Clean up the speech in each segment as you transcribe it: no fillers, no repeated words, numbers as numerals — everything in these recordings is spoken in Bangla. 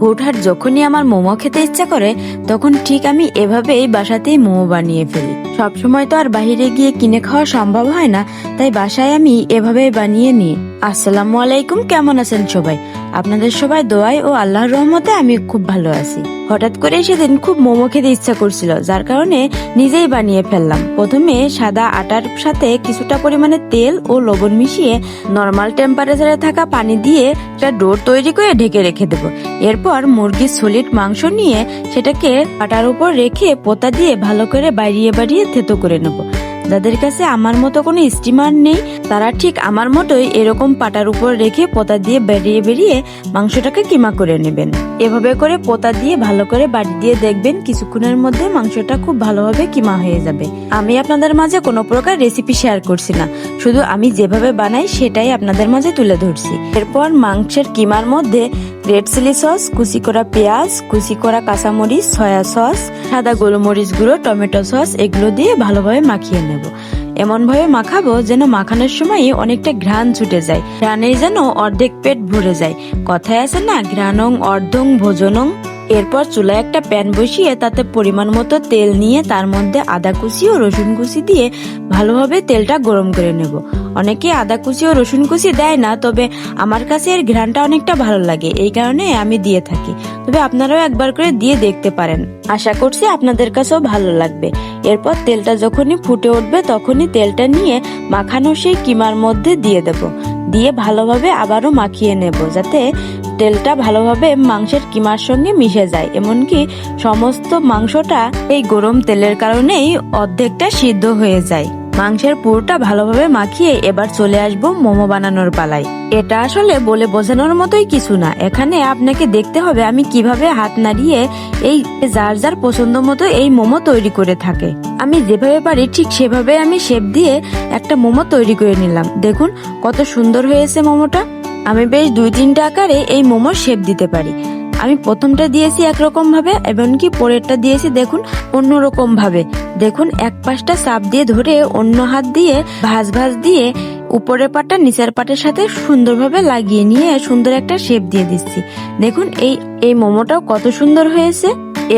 হুটহাট যখনই আমার মোমো খেতে ইচ্ছা করে তখন ঠিক আমি এভাবেই বাসাতেই মোমো বানিয়ে ফেলি। সবসময় তো আর বাহিরে গিয়ে কিনে খাওয়া সম্ভব হয় না, তাই বাসায় আমি এভাবেই বানিয়ে নিই। আসসালামু আলাইকুম, কেমন আছেন সবাই? আপনাদের সবাই দোয়ায় ও আল্লাহর রহমতে আমি খুব ভালো আছি। হঠাৎ করে সেদিন খুব মোমো খেতে ইচ্ছা করছিল, যার কারণে নিজেই বানিয়ে ফেললাম। প্রথমে সাদা আটার সাথে কিছুটা পরিমাণে তেল ও লবণ মিশিয়ে নর্মাল টেম্পারেচারে থাকা পানি দিয়ে একটা ডো তৈরি করে ঢেকে রেখে দেবো। এরপর মুরগির সলিড মাংস নিয়ে সেটাকে আটার উপর রেখে পোতা দিয়ে ভালো করে বাড়িয়ে বাড়িয়ে থেতো করে নেব। যাদের কাছে আমার মতো কোনো স্টিমার নেই তারা ঠিক আমার মতোই এরকম পাটার উপর রেখে পোতা দিয়ে বেরিয়ে বেরিয়ে মাংসটাকে কিমা করে নেবেন। এভাবে করে পোতা দিয়ে ভালো করে বাড়ি দিয়ে দেখবেন কিছুক্ষণের মধ্যে মাংসটা খুব ভালোভাবে কিমা হয়ে যাবে। আমি আপনাদের মাঝে কোনো প্রকার রেসিপি শেয়ার করছি না, শুধু আমি যেভাবে বানাই সেটাই আপনাদের মাঝে তুলে ধরছি। এরপর মাংসের কিমার মধ্যে রেড চিলি সস, কুচি করা পেঁয়াজ, কুচি করা কাঁচামরিচ, সয়া সস, সাদা গোলমরিচ গুঁড়ো, টমেটো সস এগুলো দিয়ে ভালোভাবে মাখিয়ে নেব। এমন ভাবে মাখাবো যেন মাখানোর সময় অনেকটা ঘ্রাণ ছুটে যায়, ঘ্রাণে যেন অর্ধেক পেট ভরে যায়। কথায় আছে না, ঘ্রাণং অর্ধং ভোজনং। এরপর চুলায় একটা প্যান বসিয়ে তাতে পরিমাণ মতো তেল নিয়ে তার মধ্যে আদা কুচি ও রসুন কুচি দিয়ে ভালোভাবে তেলটা গরম করে নেব। অনেকে আদা কুচি ও রসুন কুচি দেয় না, তবে আমার কাছে এর ঘ্রাণটা অনেকটা ভালো লাগে, এই কারণে আমি দিয়ে থাকি। তবে আপনারাও একবার করে দিয়ে দেখতে পারেন, আশা করছি আপনাদের কাছেও ভালো লাগবে। এরপর তেলটা যখনই ফুটে উঠবে তখনই তেলটা নিয়ে মাখানো সেই কিমার মধ্যে দিয়ে দেব। দিয়ে ভালোভাবে আবারও মাখিয়ে নেব যাতে তেলটা ভালোভাবে মাংসের কিমার সঙ্গে মিশে যায়। এমনকি সমস্ত মাংসটা এই গরম তেলের কারণেই অর্ধেকটা সিদ্ধ হয়ে যায়। মাংসের পুরোটা ভালোভাবে মাখিয়ে এবার চলে আসবো মোমো বানানোর পালায়। এটা আসলে বলে বোঝানোর মতোই কিছু না, এখানে আপনাকে দেখতে হবে আমি কিভাবে হাত নাড়িয়ে এই যার যার পছন্দ মতো এই মোমো তৈরি করে থাকে। আমি যেভাবে পারি ঠিক সেভাবে আমি শেপ দিয়ে একটা মোমো তৈরি করে নিলাম। দেখুন কত সুন্দর হয়েছে মোমোটা। আমি বেশ 2-3টা আকারে এই মোমোর শেপ দিতে পারি। আমি প্রথমটা দিয়েছি একরকম ভাবে, এমনকি পরেরটা দিয়েছি দেখুন অন্যরকম ভাবে। দেখুন এক পাশটা চাপ দিয়ে ধরে অন্য হাত দিয়ে ভাঁজ ভাঁজ দিয়ে উপরের পাটটা নিচের পাটের সাথে সুন্দরভাবে লাগিয়ে নিয়ে সুন্দর একটা শেপ দিয়ে দিচ্ছি। দেখুন এই মোমোটাও কত সুন্দর হয়েছে।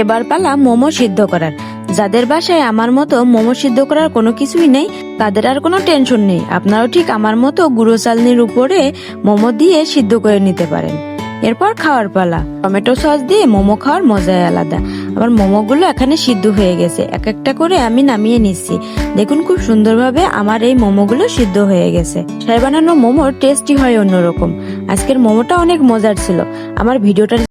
এবার পালা মোমো সিদ্ধ করার। যাদের বাসায় আমার মতো মোমো সিদ্ধ করার কোনো কিছুই নেই তাদের আর কোনো টেনশন নেই, আপনারাও ঠিক আমার মতো গুঁড়ো চালনির উপরে মোমো দিয়ে সিদ্ধ করে নিতে পারেন। এরপর খাওয়ার পালা। টমেটো সস দিয়ে মোমো খাওয়ার মজাই আলাদা। আমার মোমোগুলো এখানে সিদ্ধ হয়ে গেছে, এক একটা করে আমি নামিয়ে নিচ্ছি। দেখুন খুব সুন্দরভাবে আমার এই মোমোগুলো সিদ্ধ হয়ে গেছে। বাসায় বানানো মোমোর টেস্টই হয় অন্যরকম। আজকের মোমোটা অনেক মজার ছিল। আমার ভিডিওটা